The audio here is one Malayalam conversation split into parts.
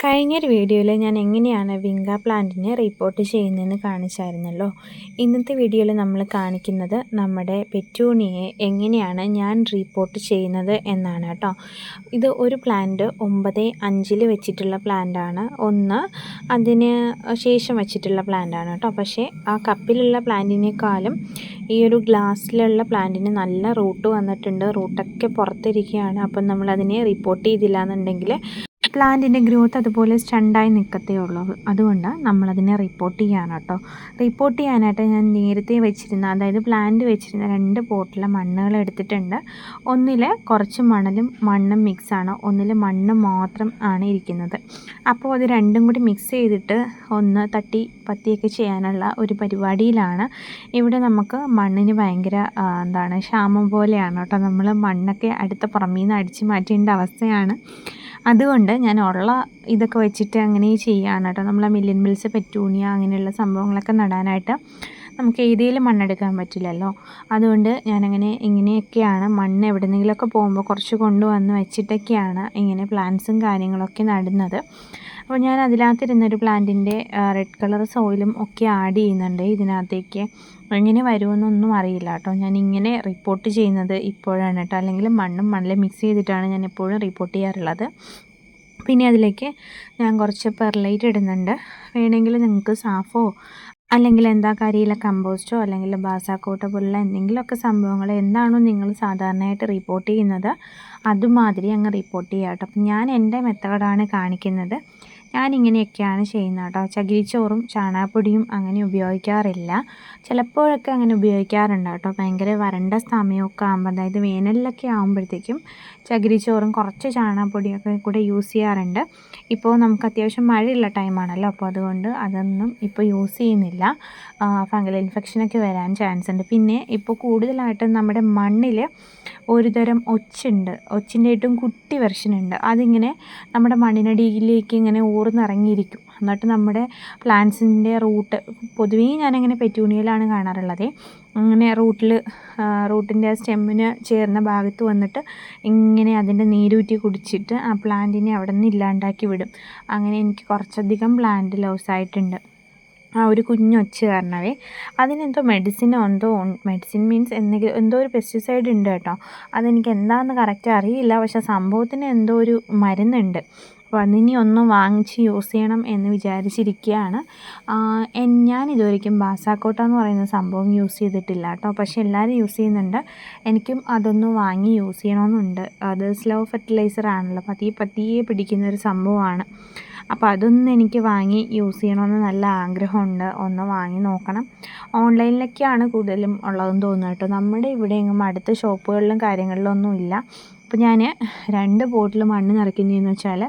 കഴിഞ്ഞൊരു വീഡിയോയിൽ ഞാൻ എങ്ങനെയാണ് വിങ്ക പ്ലാന്റിനെ റിപ്പോർട്ട് ചെയ്യുന്നതെന്ന് കാണിച്ചായിരുന്നല്ലോ. ഇന്നത്തെ വീഡിയോയിൽ നമ്മൾ കാണിക്കുന്നത് നമ്മുടെ പെറ്റൂണിയെ എങ്ങനെയാണ് ഞാൻ റിപ്പോർട്ട് ചെയ്യുന്നത് എന്നാണ് കേട്ടോ. ഇത് ഒരു പ്ലാന്റ് 9.5 വെച്ചിട്ടുള്ള പ്ലാന്റാണ്, ഒന്ന് അതിന് ശേഷം വെച്ചിട്ടുള്ള പ്ലാന്റാണ് കേട്ടോ. പക്ഷേ ആ കപ്പിലുള്ള പ്ലാന്റിനേക്കാളും ഈ ഒരു ഗ്ലാസ്സിലുള്ള പ്ലാന്റിന് നല്ല റൂട്ട് വന്നിട്ടുണ്ട്, റൂട്ടൊക്കെ പുറത്തിരിക്കുകയാണ്. അപ്പം നമ്മളതിനെ റിപ്പോർട്ട് ചെയ്തില്ല എന്നുണ്ടെങ്കിൽ പ്ലാന്റിൻ്റെ ഗ്രോത്ത് അതുപോലെ സ്റ്റണ്ടായി നിൽക്കത്തേ ഉള്ളൂ. അതുകൊണ്ട് നമ്മളതിനെ റിപ്പോർട്ട് ചെയ്യാണ് കേട്ടോ. റിപ്പോർട്ട് ചെയ്യാനായിട്ട് ഞാൻ നേരത്തെ വെച്ചിരുന്ന, അതായത് പ്ലാന്റ് വെച്ചിരുന്ന 2 പോട്ടിലെ മണ്ണുകൾ എടുത്തിട്ടുണ്ട്. ഒന്നിൽ കുറച്ച് മണ്ണും മിക്സാണ്, ഒന്നിൽ മണ്ണ് മാത്രം ആണ് ഇരിക്കുന്നത്. അപ്പോൾ അത് രണ്ടും കൂടി മിക്സ് ചെയ്തിട്ട് ഒന്ന് തട്ടി പത്തിയൊക്കെ ചെയ്യാനുള്ള ഒരു പരിപാടിയിലാണ്. ഇവിടെ നമുക്ക് മണ്ണിന് ഭയങ്കര ക്ഷാമം പോലെയാണ് കേട്ടോ. നമ്മൾ മണ്ണൊക്കെ അടുത്ത പുറമേ നിന്ന് അടിച്ച് മാറ്റേണ്ട അവസ്ഥയാണ്. അതുകൊണ്ട് ഞാൻ ഉള്ള ഇതൊക്കെ വെച്ചിട്ട് അങ്ങനെ ചെയ്യുകയാണ് കേട്ടോ. നമ്മൾ മില്യൻ മിൽസ് പെറ്റൂണിയ അങ്ങനെയുള്ള സംഭവങ്ങളൊക്കെ നടാനായിട്ട് നമുക്ക് ഏതെങ്കിലും മണ്ണെടുക്കാൻ പറ്റില്ലല്ലോ. അതുകൊണ്ട് ഇങ്ങനെയൊക്കെയാണ് മണ്ണ് എവിടെയെങ്കിലുമൊക്കെ പോകുമ്പോൾ കുറച്ച് കൊണ്ടുവന്ന് വെച്ചിട്ടൊക്കെയാണ് ഇങ്ങനെ പ്ലാന്റ്സും കാര്യങ്ങളൊക്കെ നടുന്നത്. അപ്പോൾ ഞാൻ അതിനകത്തിരുന്നൊരു പ്ലാന്റിൻ്റെ റെഡ് കളർ സോയിലും ഒക്കെ ആഡ് ചെയ്യുന്നുണ്ട് ഇതിനകത്തേക്ക്. എങ്ങനെ വരുമെന്നൊന്നും അറിയില്ല കേട്ടോ. ഞാനിങ്ങനെ റിപ്പോർട്ട് ചെയ്യുന്നത് ഇപ്പോഴാണ് കേട്ടോ. അല്ലെങ്കിൽ മണ്ണിൽ മിക്സ് ചെയ്തിട്ടാണ് ഞാൻ എപ്പോഴും റിപ്പോർട്ട് ചെയ്യാറുള്ളത്. പിന്നെ അതിലേക്ക് ഞാൻ കുറച്ച് പെർലൈറ്റ് ഇടുന്നുണ്ട്. വേണമെങ്കിൽ നിങ്ങൾക്ക് സാഫോ അല്ലെങ്കിൽ കരിയില കമ്പോസ്റ്റോ അല്ലെങ്കിൽ ബാസാക്കോട്ട പോലുള്ള എന്തെങ്കിലുമൊക്കെ സംഭവങ്ങൾ എന്താണോ നിങ്ങൾ സാധാരണയായിട്ട് റിപ്പോർട്ട് ചെയ്യുന്നത് അതുമാതിരി അങ്ങ് റിപ്പോർട്ട് ചെയ്യാം കേട്ടോ. അപ്പം ഞാൻ എൻ്റെ മെത്തേഡാണ് കാണിക്കുന്നത്. ഞാനിങ്ങനെയൊക്കെയാണ് ചെയ്യുന്നത് കേട്ടോ. ചകിരിച്ചോറും ചാണകപ്പൊടിയും അങ്ങനെ ഉപയോഗിക്കാറില്ല. ചിലപ്പോഴൊക്കെ അങ്ങനെ ഉപയോഗിക്കാറുണ്ട് കേട്ടോ. ഭയങ്കര വരണ്ട സമയമൊക്കെ ആകുമ്പോൾ, അതായത് വേനലിലൊക്കെ ആകുമ്പോഴത്തേക്കും ചകിരിച്ചോറും കുറച്ച് ചാണകപ്പൊടിയൊക്കെ കൂടെ യൂസ് ചെയ്യാറുണ്ട്. ഇപ്പോൾ നമുക്ക് അത്യാവശ്യം മഴയുള്ള ടൈമാണല്ലോ, അപ്പോൾ അതുകൊണ്ട് അതൊന്നും ഇപ്പോൾ യൂസ് ചെയ്യുന്നില്ല. ഫംഗൽ ഇൻഫെക്ഷനൊക്കെ വരാൻ ചാൻസ് ഉണ്ട്. പിന്നെ ഇപ്പോൾ കൂടുതലായിട്ടും നമ്മുടെ മണ്ണിൽ ഒരുതരം ഒച്ചിൻ്റെ ഏറ്റവും കുട്ടി വെർഷനുണ്ട്. അതിങ്ങനെ നമ്മുടെ മണ്ണിനടിയിലേക്ക് ഇങ്ങനെ ഊർന്നിറങ്ങിയിരിക്കും. എന്നിട്ട് നമ്മുടെ പ്ലാന്റ്സിൻ്റെ റൂട്ട്, പൊതുവേ ഞാനങ്ങനെ പെറ്റൂണിയയിലാണ് കാണാറുള്ളത്, അങ്ങനെ റൂട്ടിൻ്റെ സ്റ്റെമ്മിന് ചേർന്ന ഭാഗത്ത് വന്നിട്ട് ഇങ്ങനെ അതിൻ്റെ നീരൂറ്റി കുടിച്ചിട്ട് ആ പ്ലാന്റിനെ അവിടെ നിന്ന് ഇല്ലാണ്ടാക്കി വിടും. അങ്ങനെ എനിക്ക് കുറച്ചധികം പ്ലാന്റ് ലോസ് ആയിട്ടുണ്ട് ആ ഒരു കുഞ്ഞൊച്ച കാരണമേ. അതിനെന്തോ മെഡിസിൻ മീൻസ് എന്തോ ഒരു പെസ്റ്റിസൈഡ് ഉണ്ട് കേട്ടോ. അതെനിക്ക് എന്താണെന്ന് കറക്റ്റ് അറിയില്ല. പക്ഷേ സംഭവത്തിന് എന്തോ ഒരു മരുന്നുണ്ട്. അപ്പോൾ അതിനി ഒന്ന് വാങ്ങിച്ച് യൂസ് ചെയ്യണം എന്ന് വിചാരിച്ചിരിക്കുകയാണ്. ഞാനിതുവരെയ്ക്കും ബാസാക്കോട്ട എന്ന് പറയുന്ന സംഭവം യൂസ് ചെയ്തിട്ടില്ല കേട്ടോ. പക്ഷേ എല്ലാവരും യൂസ് ചെയ്യുന്നുണ്ട്. എനിക്കും അതൊന്ന് വാങ്ങി യൂസ് ചെയ്യണമെന്നുണ്ട്. അത് സ്ലോ ഫെർട്ടിലൈസർ ആണല്ലോ, പതിയെ പിടിക്കുന്നൊരു സംഭവമാണ്. അപ്പോൾ അതൊന്ന് എനിക്ക് വാങ്ങി യൂസ് ചെയ്യണമെന്ന് നല്ല ആഗ്രഹമുണ്ട്. ഒന്ന് വാങ്ങി നോക്കണം. ഓൺലൈനിലൊക്കെയാണ് കൂടുതലും ഉള്ളതെന്ന് തോന്നുന്നു കേട്ടോ. നമ്മുടെ ഇവിടെ എങ്ങും അടുത്ത ഷോപ്പുകളിലും കാര്യങ്ങളിലൊന്നും ഇല്ല. അപ്പോൾ ഞാൻ 2 ബോട്ടിൽ മണ്ണ് നിറയ്ക്കുന്നതെന്ന് വെച്ചാൽ,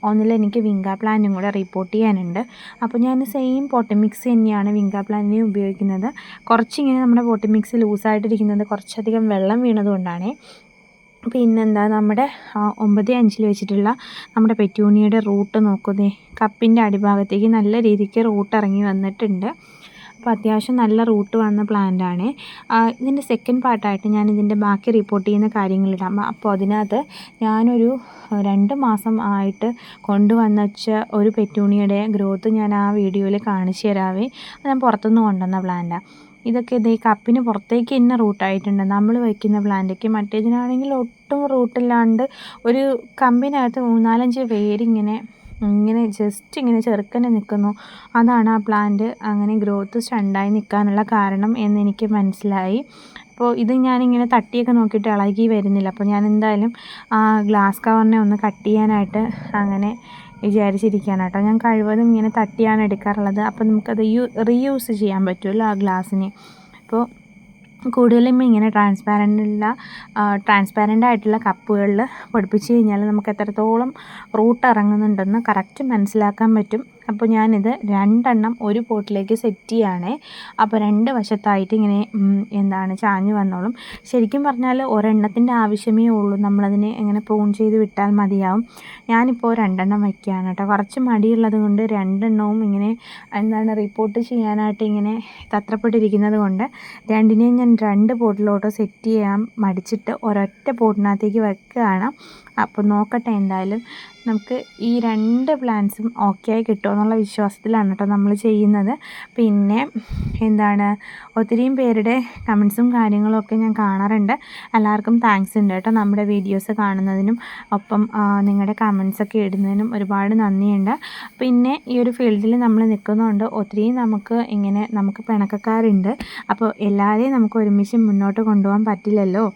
ഒന്നിൽ എനിക്ക് വിങ്ക പ്ലാന്റും കൂടെ റിപ്പോർട്ട് ചെയ്യാനുണ്ട്. അപ്പോൾ ഞാൻ സെയിം പോട്ടി മിക്സ് തന്നെയാണ് വിങ്ക പ്ലാന്റിന് ഉപയോഗിക്കുന്നത്. കുറച്ചിങ്ങനെ നമ്മുടെ പോട്ടി മിക്സ് ലൂസായിട്ടിരിക്കുന്നത് കുറച്ചധികം വെള്ളം വീണതുകൊണ്ടാണ്. പിന്നെന്താ, നമ്മുടെ 9.5 വെച്ചിട്ടുള്ള നമ്മുടെ പെറ്റൂണിയയുടെ റൂട്ട് നോക്കുന്നേ, കപ്പിൻ്റെ അടിഭാഗത്തേക്ക് നല്ല രീതിക്ക് റൂട്ട് ഇറങ്ങി വന്നിട്ടുണ്ട്. അപ്പോൾ അത്യാവശ്യം നല്ല റൂട്ട് വന്ന പ്ലാന്റാണ്. ഇതിൻ്റെ സെക്കൻഡ് പാർട്ടായിട്ട് ഞാൻ ഇതിൻ്റെ ബാക്കി റിപ്പോർട്ട് ചെയ്യുന്ന കാര്യങ്ങളിടാം. അപ്പോൾ അതിനകത്ത് ഞാനൊരു 2 മാസം ആയിട്ട് കൊണ്ടുവച്ച ഒരു പെറ്റൂണിയയുടെ ഗ്രോത്ത് ഞാൻ ആ വീഡിയോയിൽ കാണിച്ചു തരാവേ. ഞാൻ പുറത്തുനിന്ന് കൊണ്ടുവന്ന പ്ലാന്റാണ്. ഇതൊക്കെ ഇതേ കപ്പിന് പുറത്തേക്ക് തന്നെ റൂട്ടായിട്ടുണ്ട് നമ്മൾ വയ്ക്കുന്ന പ്ലാന്റൊക്കെ. മറ്റേതിനാണെങ്കിൽ ഒട്ടും റൂട്ടില്ലാണ്ട് ഒരു കമ്പിനകത്ത് 3-4 വേരിങ്ങനെ ജസ്റ്റ് ഇങ്ങനെ ചെറുക്കനെ നിൽക്കുന്നു. അതാണ് ആ പ്ലാന്റ് അങ്ങനെ ഗ്രോത്ത് സ്റ്റണ്ടായി നിൽക്കാനുള്ള കാരണം എന്നെനിക്ക് മനസ്സിലായി. അപ്പോൾ ഇത് ഞാനിങ്ങനെ തട്ടിയൊക്കെ നോക്കിയിട്ട് ഇളകി വരുന്നില്ല. അപ്പോൾ ഞാൻ എന്തായാലും ആ ഗ്ലാസ് കവറിനെ ഒന്ന് കട്ട് ചെയ്യാനായിട്ട് അങ്ങനെ വിചാരിച്ചിരിക്കുകയാണ് കേട്ടോ. ഞാൻ കഴിവതും ഇങ്ങനെ തട്ടിയാണ് എടുക്കാറുള്ളത്. അപ്പോൾ നമുക്കത് റീയൂസ് ചെയ്യാൻ പറ്റുമല്ലോ ആ ഗ്ലാസ്സിനെ. അപ്പോൾ കൂടുതലും ഇങ്ങനെ ട്രാൻസ്പാരൻ്റ് ആയിട്ടുള്ള കപ്പുകളിൽ പഠിപ്പിച്ച് കഴിഞ്ഞാൽ നമുക്ക് എത്രത്തോളം റൂട്ട് ഇറങ്ങുന്നുണ്ടെന്ന് കറക്റ്റ് മനസ്സിലാക്കാൻ പറ്റും. അപ്പോൾ ഞാനിത് 2 എണ്ണം ഒരു പോട്ടിലേക്ക് സെറ്റ് ചെയ്യുകയാണേ. അപ്പോൾ 2 വശത്തായിട്ട് ഇങ്ങനെ ചാഞ്ഞ് വന്നോളും. ശരിക്കും പറഞ്ഞാൽ ഒരെണ്ണത്തിൻ്റെ ആവശ്യമേ ഉള്ളൂ. നമ്മളതിനെ ഇങ്ങനെ പ്രൂൺ ചെയ്ത് വിട്ടാൽ മതിയാവും. ഞാനിപ്പോൾ 2 എണ്ണം വയ്ക്കുകയാണ് കേട്ടോ. കുറച്ച് മടിയുള്ളത് കൊണ്ട് 2 എണ്ണവും ഇങ്ങനെ റിപ്പോർട്ട് ചെയ്യാനായിട്ട് ഇങ്ങനെ തത്രപ്പെട്ടിരിക്കുന്നത് കൊണ്ട് 2നെയും ഞാൻ 2 പോട്ടിലോട്ട് സെറ്റ് ചെയ്യാൻ മടിച്ചിട്ട് ഒരൊറ്റ പോട്ടിനകത്തേക്ക് വെക്കുകയാണ്. അപ്പോൾ നോക്കട്ടെ, എന്തായാലും നമുക്ക് ഈ 2 പ്ലാന്റ്സും ഓക്കെ ആയി കിട്ടുമെന്നുള്ള വിശ്വാസത്തിലാണ് കേട്ടോ നമ്മൾ ചെയ്യുന്നത്. പിന്നെ എന്താണ്, ഒത്തിരിയും പേരുടെ കമൻസും കാര്യങ്ങളൊക്കെ ഞാൻ കാണാറുണ്ട്. എല്ലാവർക്കും താങ്ക്സ് ഉണ്ട് കേട്ടോ, നമ്മുടെ വീഡിയോസ് കാണുന്നതിനും ഒപ്പം നിങ്ങളുടെ കമൻസൊക്കെ ഇടുന്നതിനും ഒരുപാട് നന്ദിയുണ്ട്. പിന്നെ ഈ ഒരു ഫീൽഡിൽ നമ്മൾ നിൽക്കുന്നതുകൊണ്ട് ഒത്തിരിയും നമുക്ക് പിണക്കക്കാരുണ്ട്. അപ്പോൾ എല്ലാവരെയും നമുക്ക് ഒരുമിച്ച് മുന്നോട്ട് കൊണ്ടുപോകാൻ പറ്റില്ലല്ലോ.